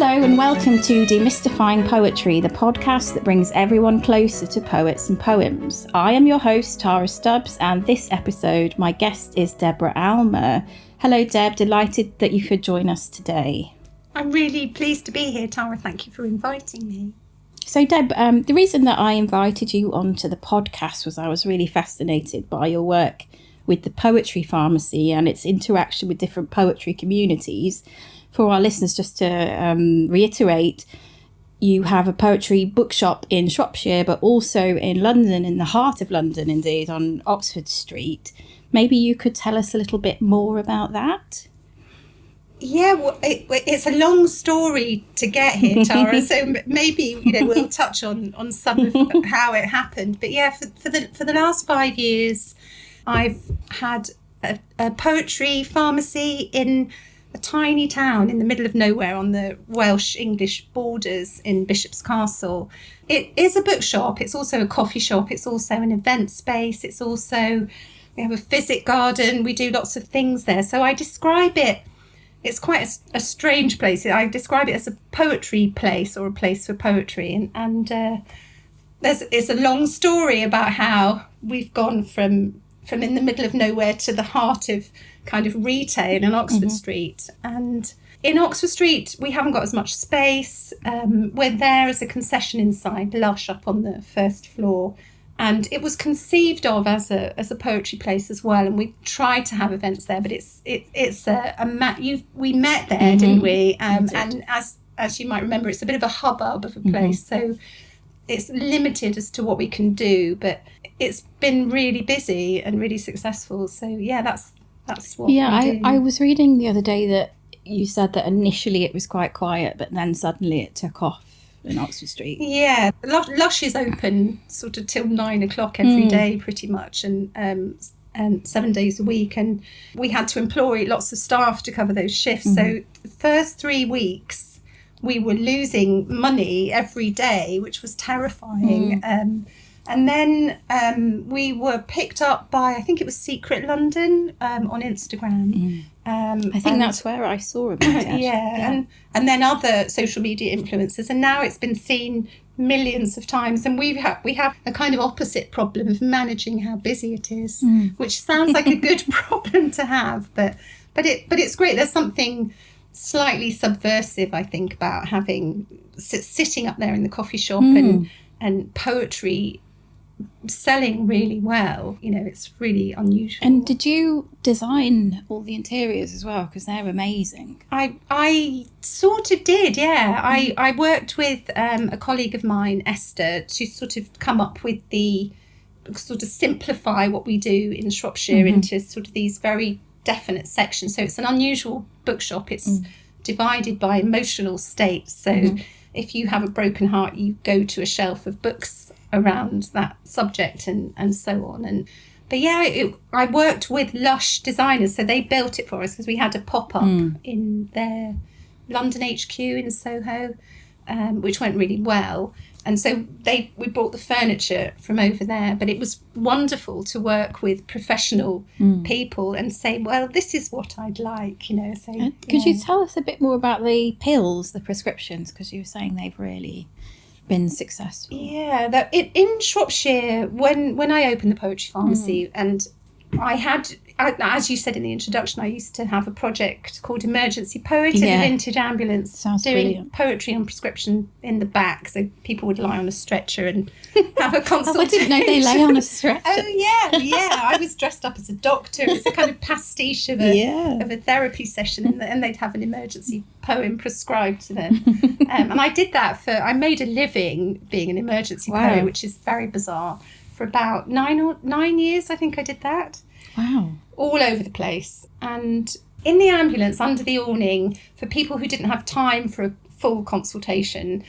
Hello and welcome to Demystifying Poetry, the podcast that brings everyone closer to poets and poems. I am your host, Tara Stubbs, and this episode, my guest is Deborah Alma. Hello, Deb. Delighted that you could join us today. I'm really pleased to be here, Tara. Thank you for inviting me. So, Deb, the reason that I invited you onto the podcast was I was really fascinated by your work with the Poetry Pharmacy and its interaction with different poetry communities. For our listeners, just to reiterate, you have a poetry bookshop in Shropshire, but also in London, in the heart of London, indeed, on Oxford Street. Maybe you could tell us a little bit more about that? Yeah, well, it's a long story to get here, Tara. So maybe we'll touch on some of how it happened. But yeah, for the last 5 years, I've had a poetry pharmacy in a tiny town in the middle of nowhere on the Welsh-English borders in Bishop's Castle. It is a bookshop. It's also a coffee shop. It's also an event space. We have a physic garden. We do lots of things there. So I describe it, it's quite a strange place. I describe it as a poetry place or a place for poetry. And it's a long story about how we've gone from in the middle of nowhere to the heart of kind of retail in Oxford Street. And in Oxford Street, we haven't got as much space. We're there as a concession inside Lush up on the first floor. And it was conceived of as a poetry place as well. And we tried to have events there, but we met there, didn't we? And as you might remember, it's a bit of a hubbub of a place. So it's limited as to what we can do, but it's been really busy and really successful. So yeah, that's what we do. I was reading the other day that you said that initially it was quite quiet, but then suddenly it took off in Oxford Street. Yeah, Lush is open sort of till 9 o'clock every day pretty much, and 7 days a week, and we had to employ lots of staff to cover those shifts. So the first 3 weeks we were losing money every day, which was terrifying. And then we were picked up by, I think it was Secret London on Instagram. I think that's where I saw about it. Yeah. And then other social media influencers. And now it's been seen millions of times. And we have a kind of opposite problem of managing how busy it is, which sounds like a good problem to have. But it's great. There's something slightly subversive, I think, about having sitting up there in the coffee shop and poetry selling really well. It's really unusual. And did you design all the interiors as well? Because they're amazing. I sort of did, yeah. I worked with a colleague of mine, Esther, to sort of come up with the sort of simplify what we do in Shropshire into sort of these very definite sections. So it's an unusual bookshop. It's divided by emotional states. So if you have a broken heart, you go to a shelf of books around that subject and so on. But yeah, I worked with Lush designers, so they built it for us because we had a pop-up in their London HQ in Soho, which went really well. And so we brought the furniture from over there, but it was wonderful to work with professional people and say, well, this is what I'd like, Could you tell us a bit more about the pills, the prescriptions, because you were saying they've really been successful? Yeah, in Shropshire, when I opened the Poetry Pharmacy, and I had, as you said in the introduction, I used to have a project called Emergency Poet in a vintage ambulance. Sounds doing brilliant. Poetry on prescription in the back, so people would lie on a stretcher and have a consultation. I didn't know they lay on a stretcher. Oh yeah. I was dressed up as a doctor. It's a kind of pastiche of a therapy session, and then they'd have an emergency poem prescribed to them. And I did that I made a living being an emergency poet, which is very bizarre. For about 9 years, I think I did that. Wow. All over the place. And in the ambulance, under the awning, for people who didn't have time for a full consultation,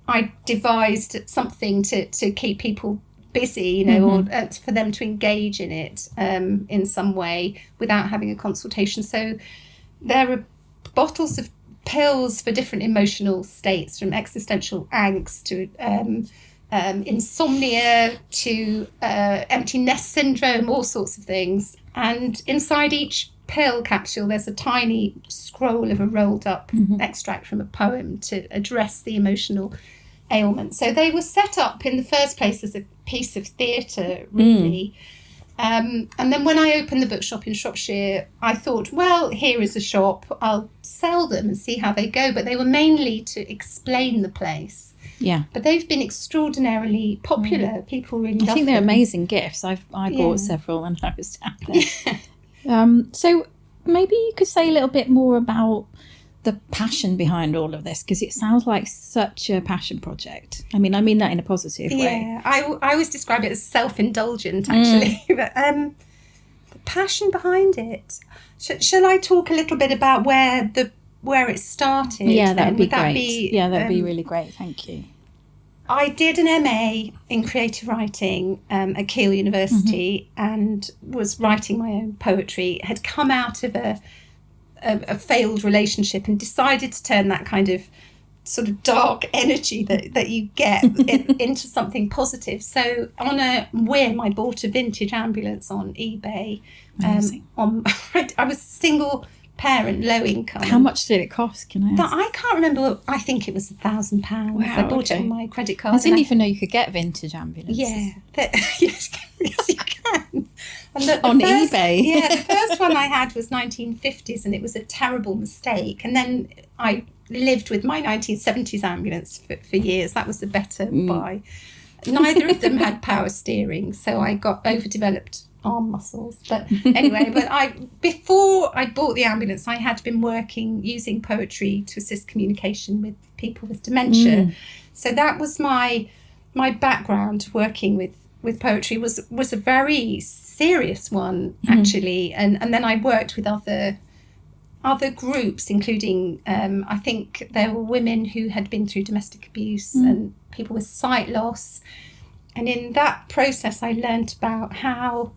I devised something to keep people busy, or for them to engage in it in some way without having a consultation. So there are bottles of pills for different emotional states, from existential angst to insomnia to empty nest syndrome, all sorts of things. And inside each pill capsule, there's a tiny scroll of a rolled up extract from a poem to address the emotional ailment. So they were set up in the first place as a piece of theatre, really. And then when I opened the bookshop in Shropshire, I thought, well, here is a shop, I'll sell them and see how they go. But they were mainly to explain the place. Yeah. But they've been extraordinarily popular. People really love them. I think they're amazing gifts. I bought several when I was down there. So maybe you could say a little bit more about the passion behind all of this, because it sounds like such a passion project. I mean that in a positive way. Yeah, I always describe it as self-indulgent, actually. But the passion behind it. Shall I talk a little bit about where it started? Yeah, that would be great. That would be really great. Thank you. I did an MA in creative writing at Keele University and was writing my own poetry. Had come out of a failed relationship and decided to turn that kind of sort of dark energy that you get into something positive. So on a whim, I bought a vintage ambulance on eBay. I was single parent, low income. How much did it cost? Can I ask? I can't remember. I think it was £1,000. Wow, I bought it on my credit card. I didn't even know you could get vintage ambulances. Yeah, yes, you can. And on eBay. Yeah, the first one I had was 1950s, and it was a terrible mistake. And then I lived with my 1970s ambulance for years. That was the better buy. Neither of them had power steering, so I got overdeveloped arm muscles. But anyway, before I bought the ambulance, I had been working using poetry to assist communication with people with dementia. So that was my background. Working with poetry was a very serious one, actually. And then I worked with other groups, including I think there were women who had been through domestic abuse and people with sight loss. And in that process, I learnt about how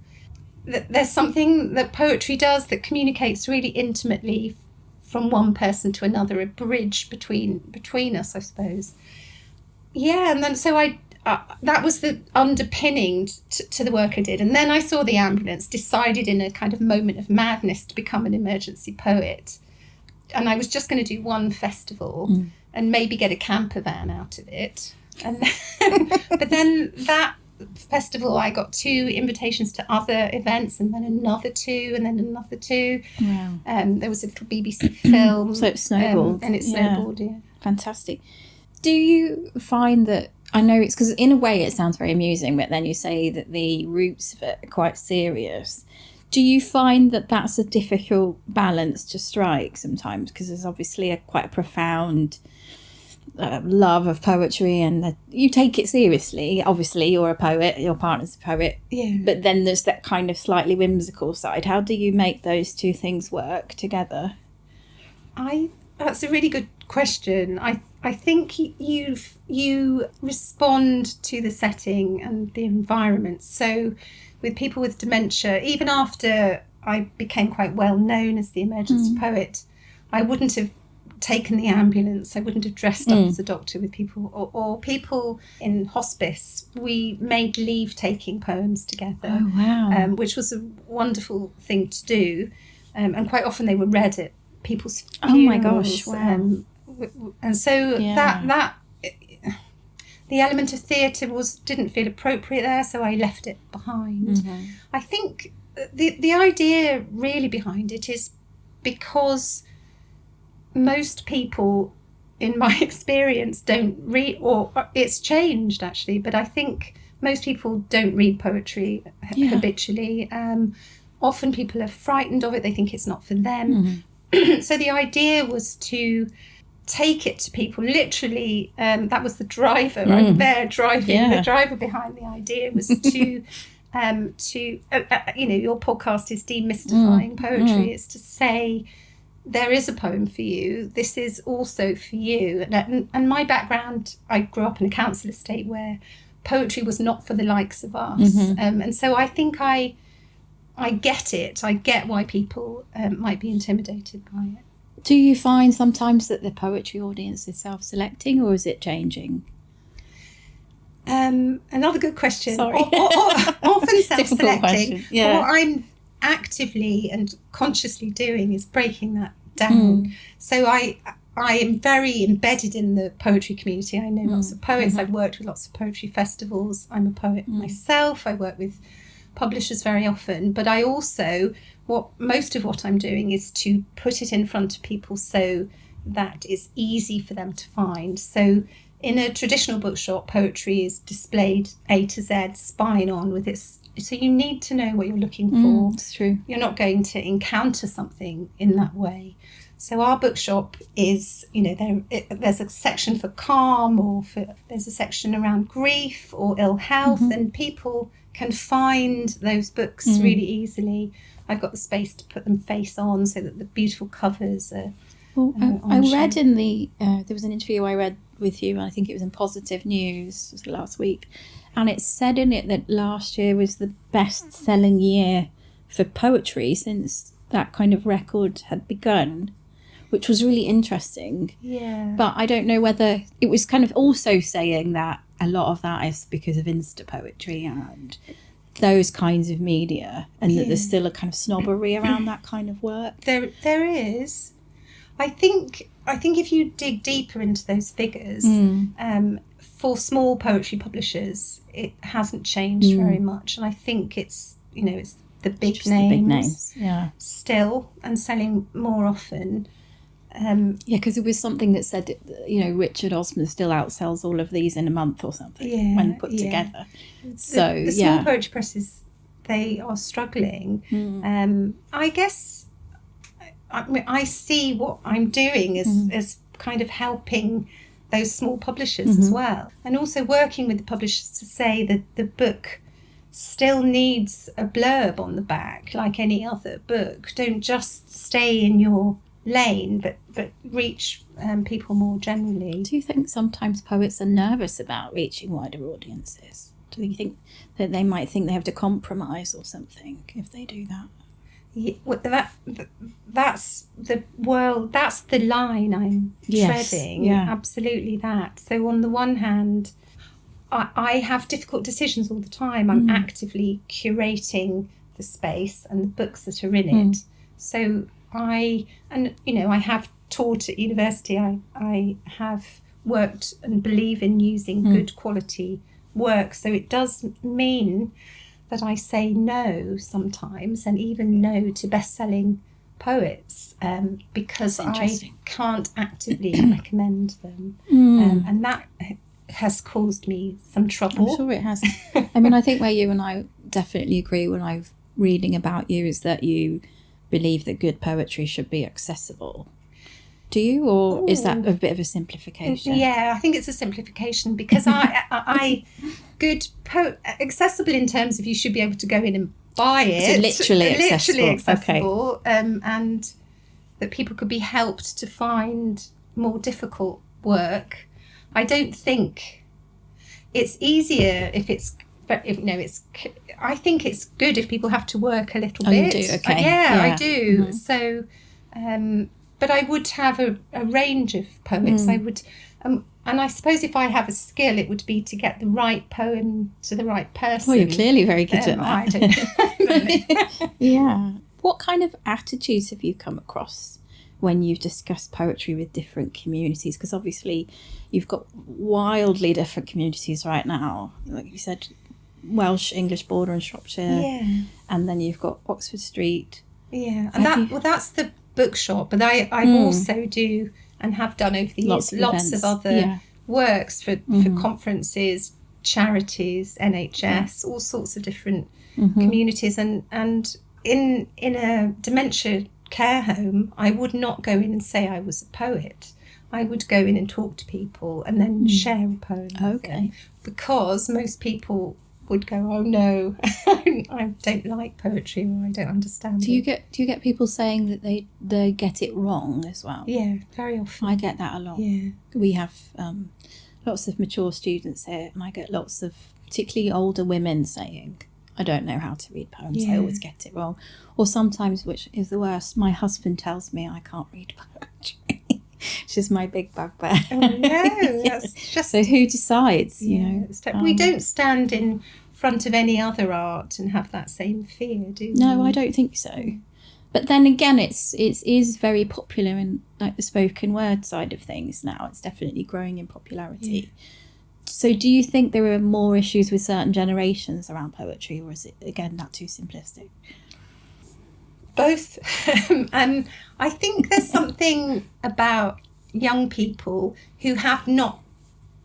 there's something that poetry does that communicates really intimately from one person to another, a bridge between us, I suppose. Yeah, and then so that was the underpinning to the work I did. And then I saw the ambulance, decided in a kind of moment of madness to become an emergency poet. And I was just going to do one festival and maybe get a camper van out of it. And then, but then that festival, I got 2 invitations to other events, and then another 2, and then another 2. Wow. There was a little BBC film. So it snowballed. And it snowballed, yeah. Fantastic. Do you find that, I know it's because in a way it sounds very amusing, but then you say that the roots of it are quite serious. Do you find that that's a difficult balance to strike sometimes? Because there's obviously quite a profound love of poetry, and you take it seriously. Obviously, you're a poet, your partner's a poet. Yeah. But then there's that kind of slightly whimsical side. How do you make those two things work together? That's a really good question. I think you respond to the setting and the environment. So with people with dementia, even after I became quite well known as the emergency poet, I wouldn't have taken the ambulance. I wouldn't have dressed up as a doctor with people, or people in hospice. We made leave-taking poems together. Oh, wow. Which was a wonderful thing to do. And quite often they were read at people's funerals. Oh my gosh, wow. And so that the element of theatre didn't feel appropriate there, so I left it behind. I think the idea really behind it is because most people, in my experience, don't read, or it's changed actually, but I think most people don't read poetry habitually. Often people are frightened of it, they think it's not for them. So the idea was to take it to people, literally. That was the driver. I'm there driving. The driver behind the idea was to your podcast is demystifying poetry. It's to say, there is a poem for you. This is also for you. And my background, I grew up in a council estate where poetry was not for the likes of us. And so I think I get it. I get why people might be intimidated by it. Do you find sometimes that the poetry audience is self-selecting, or is it changing? Another good question. Sorry. Often self-selecting. Yeah. Or actively and consciously doing is breaking that down. So I am very embedded in the poetry community. I know lots of poets. I've worked with lots of poetry festivals. I'm a poet myself. I work with publishers very often, but I also, most of what I'm doing is to put it in front of people so that it's easy for them to find. So in a traditional bookshop, poetry is displayed A to Z, spine on with its. So you need to know what you're looking for. It's true. You're not going to encounter something in that way. So our bookshop is, there's a section for calm, or there's a section around grief or ill health, and people can find those books really easily. I've got the space to put them face on so that the beautiful covers are. Well, I read there was an interview I read with you, and I think it was in Positive News, was it last week, and it said in it that last year was the best-selling year for poetry since that kind of record had begun, which was really interesting. Yeah. But I don't know whether it was kind of also saying that a lot of that is because of Insta poetry and those kinds of media, and that there's still a kind of snobbery around that kind of work. There is. I think if you dig deeper into those figures, for small poetry publishers, it hasn't changed very much, and I think it's it's the big names, still, and selling more often. Because there was something that said Richard Osman still outsells all of these in a month or something when put together. So the small poetry presses, they are struggling. I guess. I see what I'm doing as kind of helping those small publishers as well, and also working with the publishers to say that the book still needs a blurb on the back like any other book. Don't just stay in your lane, but reach people more generally. Do you think sometimes poets are nervous about reaching wider audiences? Do you think that they might think they have to compromise or something if they do that? Yeah, that's the line I'm treading. Yeah. Absolutely that. So on the one hand, I have difficult decisions all the time. I'm actively curating the space and the books that are in it. So I have taught at university. I have worked and believe in using good quality work. So it does mean that I say no sometimes, and even no to best-selling poets, because I can't actively recommend them. And that has caused me some trouble. I'm sure it has. I mean, I think where you and I definitely agree when I'm reading about you is that you believe that good poetry should be accessible. Do you, or is that a bit of a simplification? Yeah, I think it's a simplification, because accessible in terms of you should be able to go in and buy it. So literally accessible. Okay. And that people could be helped to find more difficult work. I don't think it's easier if it's. I think it's good if people have to work a little bit. You do? Okay. I do. So, but I would have a range of poets. I would, and I suppose if I have a skill, it would be to get the right poem to the right person. Well, you're clearly very good at that. I don't know. Yeah. What kind of attitudes have you come across when you've discussed poetry with different communities? Because obviously you've got wildly different communities right now. Like you said, Welsh, English border and Shropshire. Yeah. And then you've got Oxford Street. Yeah. And that's the bookshop. But I also do and have done over the years lots of other works for conferences, charities, NHS, all sorts of different communities. And in a dementia care home, I would not go in and say I was a poet. I would go in and talk to people and then share a poem. Okay. Because most people would go, oh no, I don't like poetry, or I don't understand Do you get people saying that they get it wrong as well? Yeah, very often. I get that a lot. Yeah. We have lots of mature students here, and I get lots of particularly older women saying, I don't know how to read poems, I always get it wrong. Or sometimes, which is the worst, my husband tells me I can't read poetry. Which is my big bugbear. Oh no, that's just... So who decides, we don't stand in front of any other art and have that same fear, do you? No, I don't think so. But then again, it is very popular in like the spoken word side of things now. It's definitely growing in popularity. Yeah. So do you think there are more issues with certain generations around poetry, or is it, again, not too simplistic? Both. I think there's something about young people who have not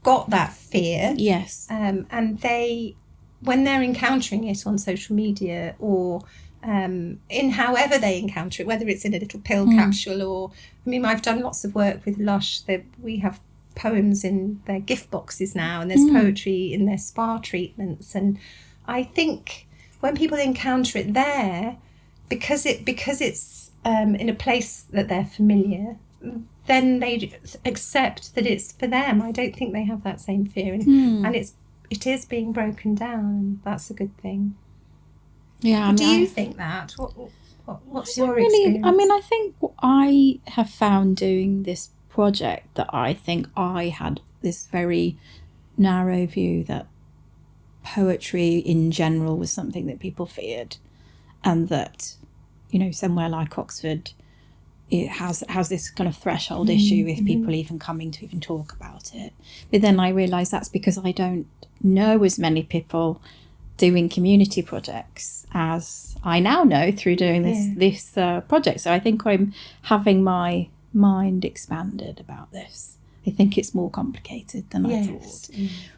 got that fear. Yes. And they, when they're encountering it on social media or in however they encounter it, whether it's in a little pill capsule or, I mean, I've done lots of work with Lush. We have poems in their gift boxes now, and there's poetry in their spa treatments. And I think when people encounter it there, because it's in a place that they're familiar, then they accept that it's for them. I don't think they have that same fear, and it is being broken down, and that's a good thing. Yeah. I mean, do you think that? What's your experience? I mean, I think I have found doing this project that I think I had this very narrow view that poetry in general was something that people feared, and that, you know, somewhere like Oxford, it has this kind of threshold issue with people even coming to even talk about it. But then I realised that's because I don't know as many people doing community projects as I now know through doing this project. So I think I'm having my mind expanded about this. I think it's more complicated than I thought.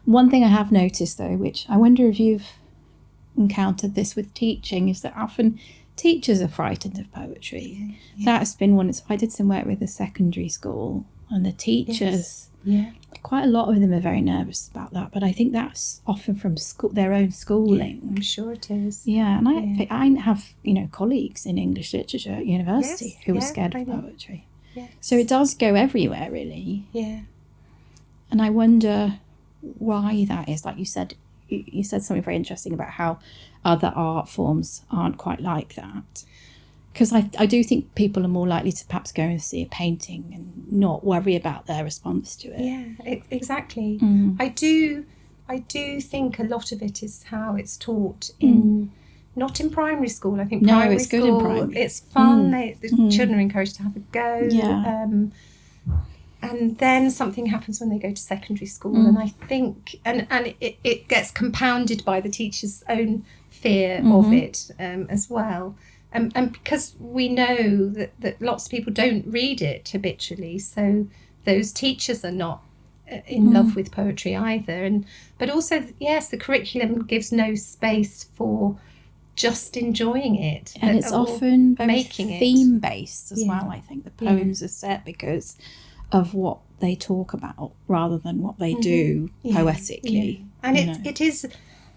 One thing I have noticed though, which I wonder if you've encountered this with teaching, is that often teachers are frightened of poetry. That's been one. I did some work with a secondary school, and the teachers, quite a lot of them are very nervous about that. But I think that's often from their own schooling. I'm sure it is. Yeah, and I have, you know, colleagues in English literature at university who are scared of poetry. Yes. So it does go everywhere, really. Yeah. And I wonder why that is. Like you said something very interesting about how other art forms aren't quite like that. Because I do think people are more likely to perhaps go and see a painting and not worry about their response to it. Yeah, exactly. I do think a lot of it is how it's taught in, not in primary school. I think primary it's school, good in primary. It's fun. The children are encouraged to have a go. Yeah. And then something happens when they go to secondary school, and I think, and it gets compounded by the teacher's own fear of it as well. And because we know that lots of people don't read it habitually, so those teachers are not in love with poetry either. But also, yes, the curriculum gives no space for just enjoying it. And it's often very making theme-based as well, I think. The poems are set because of what they talk about rather than what they do poetically. And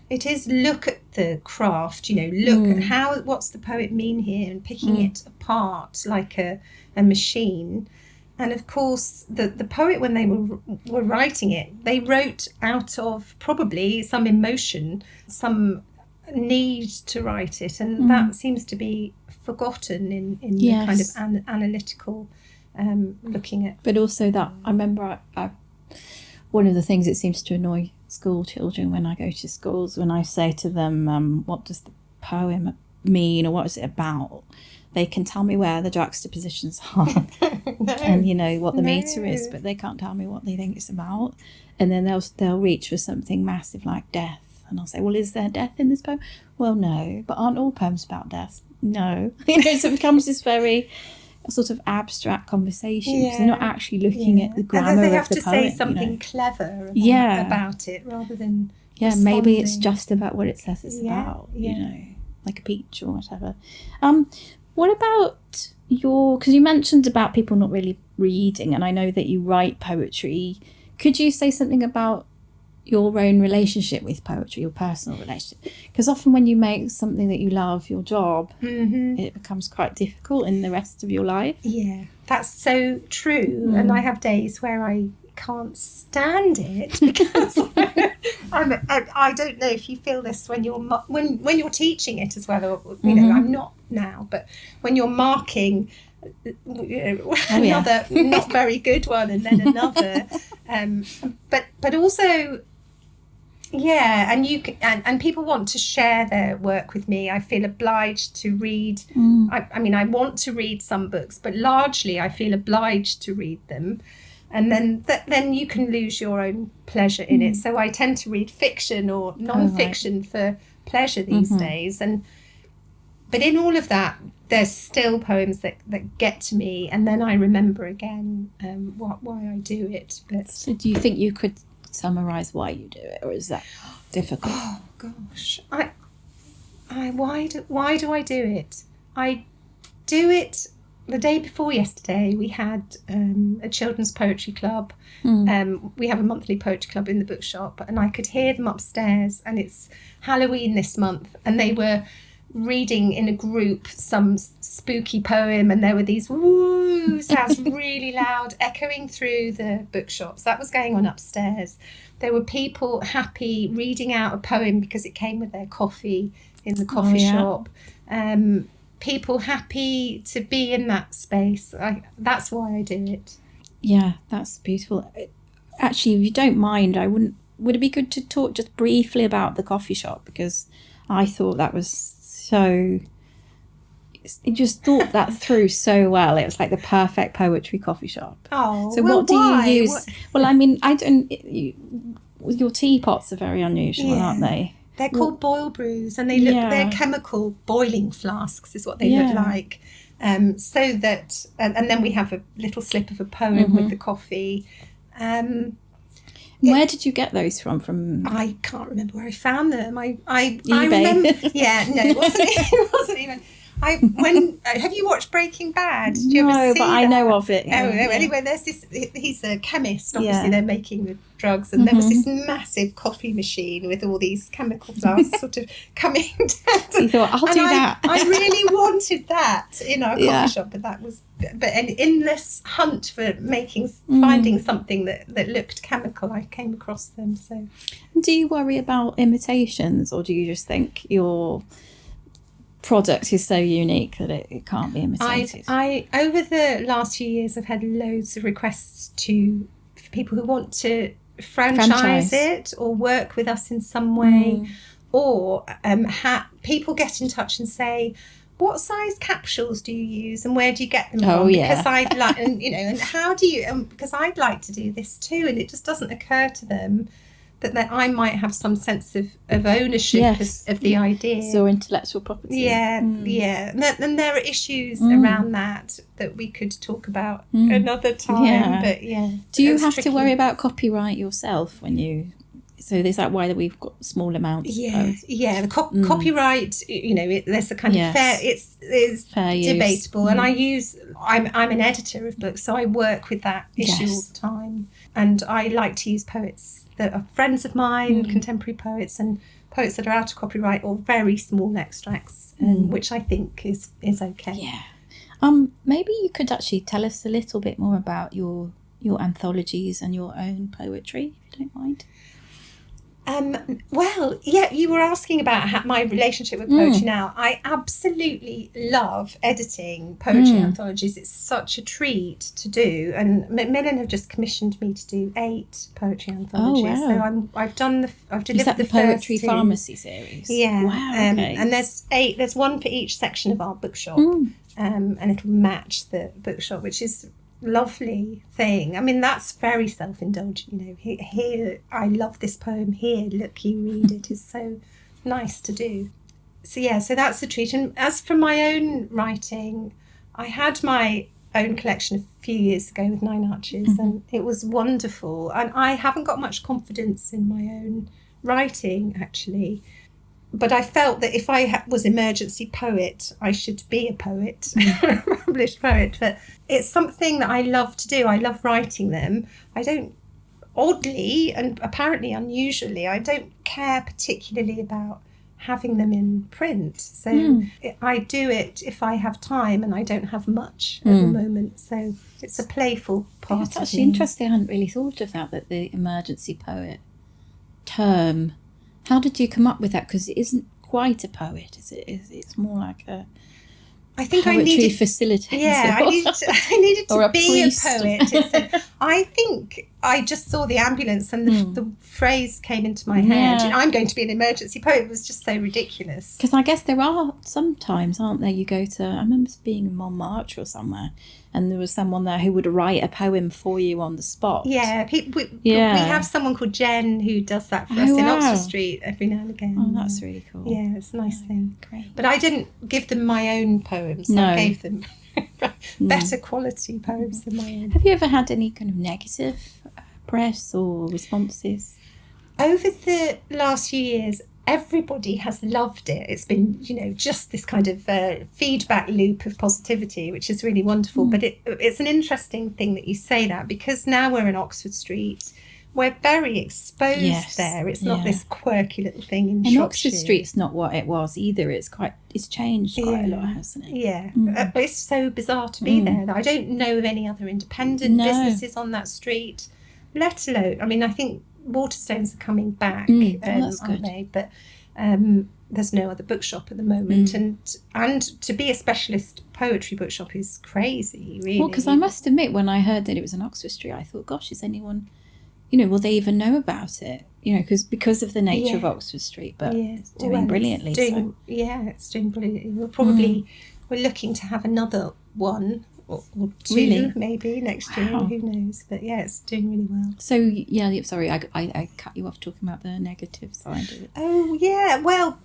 it is look at the craft, you know, look at what's the poet mean here, and picking it apart like a machine. And of course the poet, when they were writing it, they wrote out of probably some emotion, some need to write it, and that seems to be forgotten in the kind of analytical looking at. But also that I remember one of the things that seems to annoy school children when I go to schools, when I say to them, what does the poem mean, or what is it about, they can tell me where the juxtapositions are and, you know, what the meter is, but they can't tell me what they think it's about. And then they'll reach for something massive like death, and I'll say, well, is there death in this poem? Well, no. But aren't all poems about death? No. You know, so it becomes this very sort of abstract conversation, because they're not actually looking at the grammar of the poem. They have to say something clever about it rather than maybe it's just about what it says it's about, you know, like a peach or whatever. What about because you mentioned about people not really reading, and I know that you write poetry. Could you say something about your own relationship with poetry, your personal relationship? Because often when you make something that you love, your job, it becomes quite difficult in the rest of your life. Yeah, that's so true. And I have days where I can't stand it because I don't know if you feel this when you're teaching it as well, or you know, I'm not now, but when you're marking another not very good one and then another, but also Yeah, and you can, and people want to share their work with me. I feel obliged to read. I mean, I want to read some books, but largely I feel obliged to read them, and then you can lose your own pleasure in it. So I tend to read fiction or non-fiction for pleasure these days. But in all of that, there's still poems that get to me, and then I remember again why I do it. But so do you think you could summarise why you do it, or is that difficult? Oh gosh, why do I do it? I do it the day before yesterday. We had a children's poetry club. We have a monthly poetry club in the bookshop, and I could hear them upstairs, and it's Halloween this month, and they were reading in a group some spooky poem, and there were these woo sounds really loud echoing through the bookshops. That was going on upstairs. There were people happy reading out a poem because it came with their coffee in the coffee shop. People happy to be in that space. That's why I do it. Yeah, that's beautiful. Actually, if you don't mind, would it be good to talk just briefly about the coffee shop, because I thought that was so, it just thought that through so well. It was like the perfect poetry coffee shop. Oh, so well, what do why? you use? Well, I mean, I don't. Your teapots are very unusual, aren't they? They're called boil brews, and they're chemical boiling flasks, is what they look like. So that, and then we have a little slip of a poem with the coffee. Where did you get those from? I can't remember where I found them. I eBay. remember. Yeah, no, it wasn't even. Have you watched Breaking Bad? Did you ever see but that? I know of it. Yeah. Anyway, there's this. He's a chemist. Obviously, they're making the drugs, and there was this massive coffee machine with all these chemical flasks sort of coming down. So you thought, I'll do that. I really wanted that in our coffee shop, but that was an endless hunt for finding something that looked chemical. I came across them. So, do you worry about imitations, or do you just think your product is so unique that it can't be imitated? I over the last few years, I've had loads of requests for people who want to franchise it or work with us in some way, or people get in touch and say, what size capsules do you use and where do you get them from? Because I'd like, and how do you? Because I'd like to do this too, and it just doesn't occur to them that I might have some sense of ownership of the idea. So intellectual property. Yeah. And there are issues around that we could talk about another time. Yeah. But do you have to worry about copyright yourself when you? So is that why we've got small amounts? The copyright. There's a kind of fair. It's fair debatable, and I'm an editor of books, so I work with that issue all the time, and I like to use poets that are friends of mine, contemporary poets, and poets that are out of copyright or very small extracts, which I think is okay. Yeah. Maybe you could actually tell us a little bit more about your anthologies and your own poetry, if you don't mind. You were asking about my relationship with poetry now. I absolutely love editing poetry anthologies. It's such a treat to do. And Macmillan have just commissioned me to do 8 poetry anthologies. Oh, wow. So I've delivered Is that the Poetry Pharmacy series? Yeah. Wow, okay. And there's 8. There's one for each section of our bookshop. And it'll match the bookshop, which is lovely thing. I mean, that's very self-indulgent. Here I love this poem, here look, you read it. Is so nice to do. So that's the treat. And as for my own writing, I had my own collection a few years ago with 9 Arches, and it was wonderful. And I haven't got much confidence in my own writing, actually. But I felt that if I was emergency poet, I should be a poet, a published poet. But it's something that I love to do. I love writing them. I don't, oddly and apparently unusually, I don't care particularly about having them in print. So I do it if I have time, and I don't have much at the moment. So it's a playful part. It's actually interesting. I hadn't really thought of that the emergency poet term. How did you come up with that? Because it isn't quite a poet, is it? It's more like a poetry facilitator. Yeah, I needed to be a poet. I think I just saw the ambulance and the phrase came into my head. You know, I'm going to be an emergency poet. It was just so ridiculous. Because I guess there are sometimes, aren't there? You go to, I remember being in Montmartre or somewhere, and there was someone there who would write a poem for you on the spot. Yeah, we have someone called Jen who does that for us in Oxford Street every now and again. Oh, that's really cool. Yeah, it's a nice thing. Great. But I didn't give them my own poems. No. I gave them better quality poems than my own. Have you ever had any kind of negative press or responses? Over the last few years, everybody has loved it. It's been, you know, just this kind of feedback loop of positivity, which is really wonderful. But it's an interesting thing that you say that, because now we're in Oxford Street, we're very exposed there. It's not this quirky little thing in Shropshire. Oxford Street's not what it was either. It's changed quite a lot, hasn't it? Yeah. But it's so bizarre to be there. I don't know of any other independent businesses on that street, let alone, I mean, I think Waterstones are coming back, that's aren't good. they? But there's no other bookshop at the moment, and to be a specialist poetry bookshop is crazy, really. Well, because I must admit, when I heard that it was in Oxford Street, I thought, gosh, is anyone, you know, will they even know about it? You know, because of the nature of Oxford Street, but it's doing brilliantly. It's doing brilliantly. We're looking to have another one or two maybe next year. Who knows? But yeah, it's doing really well. So sorry, I cut you off talking about the negative side of it. Oh yeah, well,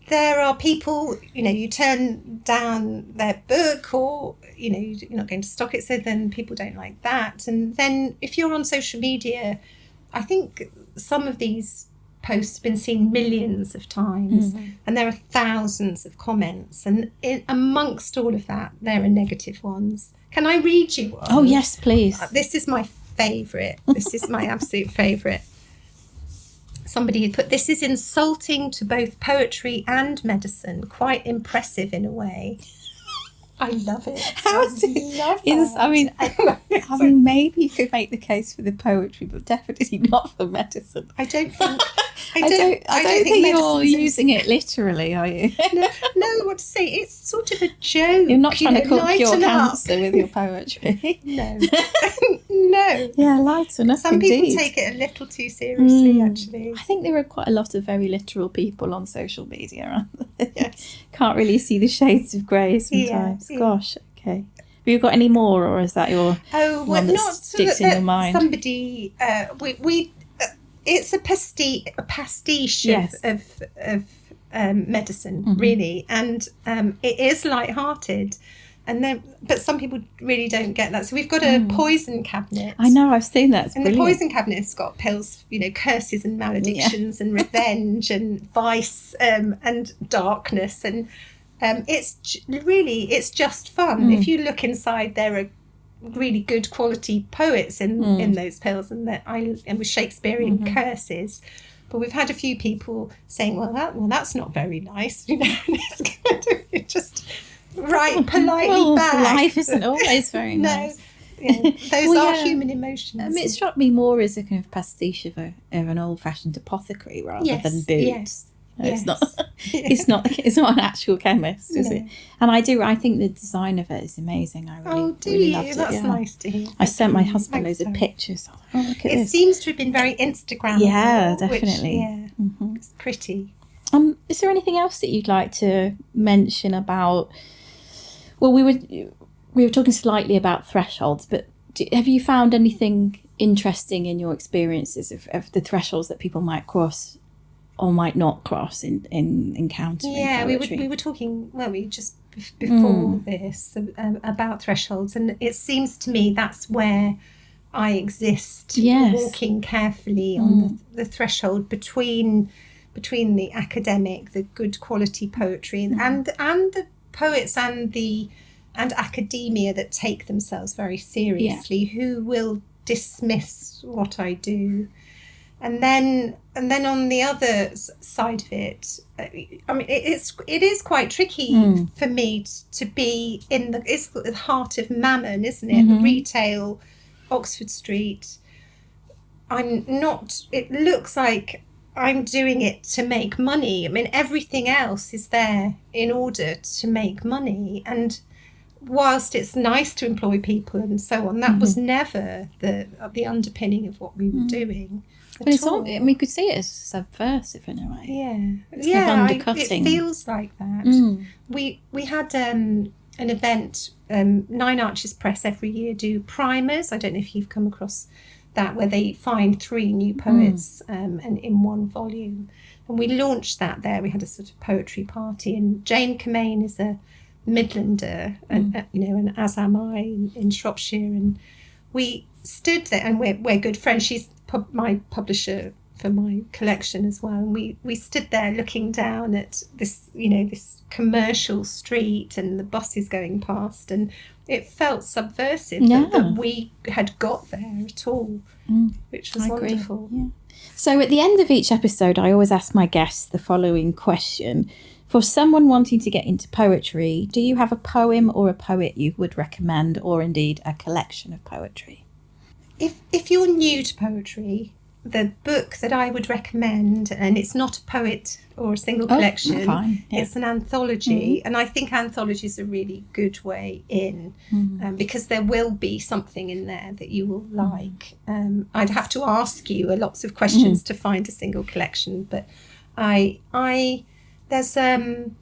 there are people, you know, you turn down their book, or you know, you're not going to stock it, so then people don't like that. And then if you're on social media, I think some of these posts have been seen millions of times, and there are thousands of comments, and amongst all of that there are negative ones. Can I read you one? Oh yes, please. This is my favourite. This is my absolute favourite. Somebody had put, "This is insulting to both poetry and medicine, quite impressive in a way." I love it. I mean, maybe you could make the case for the poetry, but definitely not for medicine. I don't think you're using it literally, are you? No, I want to say it's sort of a joke. You're not trying to cook your cancer with your poetry. No. No. Yeah, lighten up. Some people take it a little too seriously, actually. I think there are quite a lot of very literal people on social media, aren't there? Yes. Can't really see the shades of grey sometimes. Yeah. Gosh, okay. Have you got any more, or is that your one that sticks in your mind? Somebody, it's a pastiche of medicine, really, and it is light-hearted. And then, but some people really don't get that. So we've got a poison cabinet. I know, I've seen that. It's brilliant. The poison cabinet's got pills, you know, curses and maledictions and revenge and vice and darkness, and it's just fun. If you look inside, there are really good quality poets in those pills, and with Shakespearean curses. But we've had a few people saying, "Well, that's not very nice," you know. And it's kind of just. Right, politely back. Life isn't always very nice. No, those are human emotions. It struck me more as a kind of pastiche of an old-fashioned apothecary rather than boots. Yes. It's not. It's not an actual chemist, is it? And I think the design of it is amazing. I really loved it. That's nice to hear. I sent my husband loads of pictures. Oh, look at this! It seems to have been very Instagrammable. Yeah, definitely. It's pretty. Is there anything else that you'd like to mention about? Well, we were talking slightly about thresholds, but have you found anything interesting in your experiences of the thresholds that people might cross or might not cross in encountering poetry? we were talking, just before this about thresholds, and it seems to me that's where I exist, walking carefully on the threshold between the academic, the good quality poetry, and the poets and academia that take themselves very seriously, who will dismiss what I do, and then on the other side of it, I mean, it is quite tricky for me to be it's the heart of Mammon, isn't it? The retail, Oxford Street. I'm not. It looks like I'm doing it to make money. I mean, everything else is there in order to make money. And whilst it's nice to employ people and so on, that was never the underpinning of what we were doing. But it's all, we could see it as subversive in a way. Yeah, it's kind of undercutting. It feels like that. We had an event. Nine Arches Press every year do primers. I don't know if you've come across that, where they find 3 new poets and in one volume. And we launched that there. We had a sort of poetry party, and Jane Kemain is a Midlander, and and as am I in Shropshire, and we stood there, and we're good friends. She's my publisher for my collection as well, and we stood there looking down at this this commercial street and the buses going past, and it felt subversive that we had got there at all, which was wonderful. Yeah. So at the end of each episode, I always ask my guests the following question. For someone wanting to get into poetry, do you have a poem or a poet you would recommend, or indeed a collection of poetry? If you're new to poetry, the book that I would recommend, and it's not a poet or a single collection, it's an anthology, and I think anthologies are a really good way in, because there will be something in there that you will like. I'd have to ask you lots of questions to find a single collection, but there's an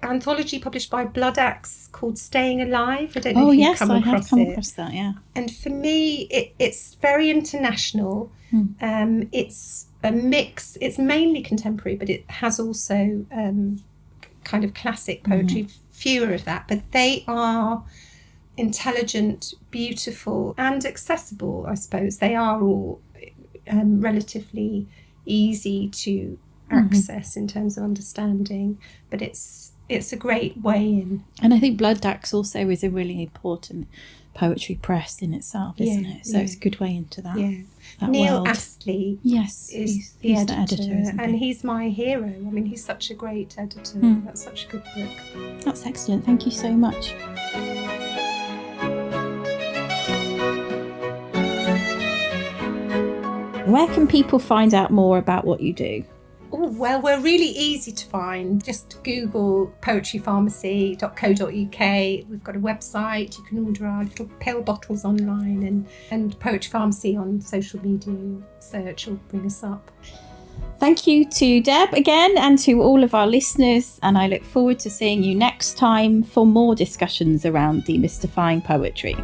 anthology published by Blood Axe called Staying Alive. I don't know if you've come across it. I have come across that, yeah. And for me, it's very international. It's a mix. It's mainly contemporary, but it has also kind of classic poetry, fewer of that. But they are intelligent, beautiful, and accessible, I suppose. They are all relatively easy to access in terms of understanding, but it's a great way in. And I think Blood Axe also is a really important poetry press in itself, isn't it? So it's a good way into that. Yeah. That Neil world. Astley is the the editor, isn't and he? he's my hero. I mean, he's such a great editor. That's such a good book. That's excellent. Thank you so much. Where can people find out more about what you do? Oh, well, we're really easy to find. Just Google poetrypharmacy.co.uk. We've got a website. You can order our little pill bottles online, and Poetry Pharmacy on social media search will bring us up. Thank you to Deb again, and to all of our listeners, and I look forward to seeing you next time for more discussions around demystifying poetry.